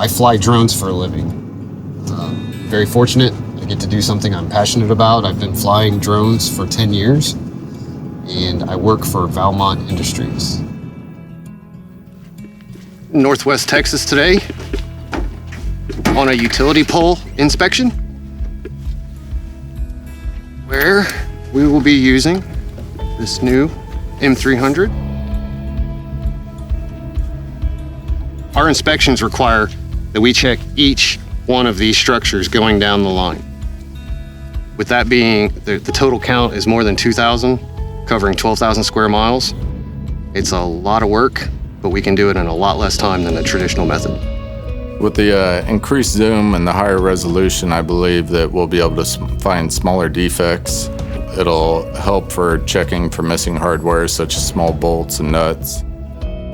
I fly drones for a living. Very fortunate. I get to do something I'm passionate about. I've been flying drones for 10 years, and I work for Valmont Industries. Northwest Texas today on a utility pole inspection where we will be using this new M300. Our inspections require that we check each one of these structures going down the line. With that being, the total count is more than 2,000, covering 12,000 square miles. It's a lot of work, but we can do it in a lot less time than a traditional method. With the increased zoom and the higher resolution, I believe that we'll be able to find smaller defects. It'll help for checking for missing hardware, such as small bolts and nuts.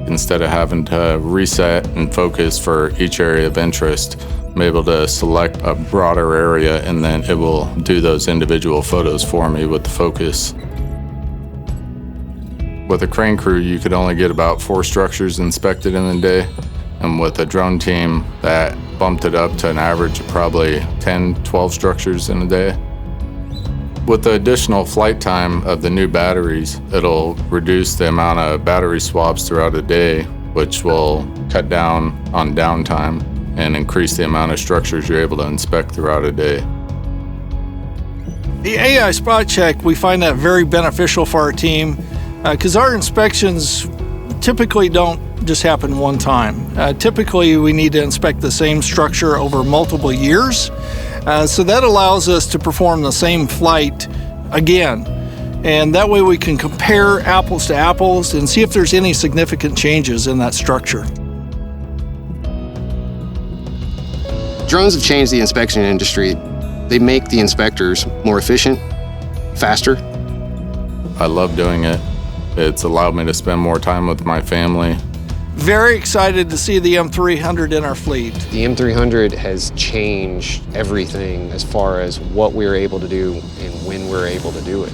Instead of having to reset and focus for each area of interest, I'm able to select a broader area, and then it will do those individual photos for me with the focus. With a crane crew, you could only get about 4 structures inspected in a day. And with a drone team, that bumped it up to an average of probably 10, 12 structures in a day. With the additional flight time of the new batteries, it'll reduce the amount of battery swaps throughout a day, which will cut down on downtime and increase the amount of structures you're able to inspect throughout a day. The AI spot check, we find that very beneficial for our team because our inspections typically don't just happen one time. Typically, we need to inspect the same structure over multiple years. So that allows us to perform the same flight again. And that way we can compare apples to apples and see if there's any significant changes in that structure. Drones have changed the inspection industry. They make the inspectors more efficient, faster. I love doing it. It's allowed me to spend more time with my family. Very excited to see the M300 in our fleet. The M300 has changed everything as far as what we're able to do and when we're able to do it.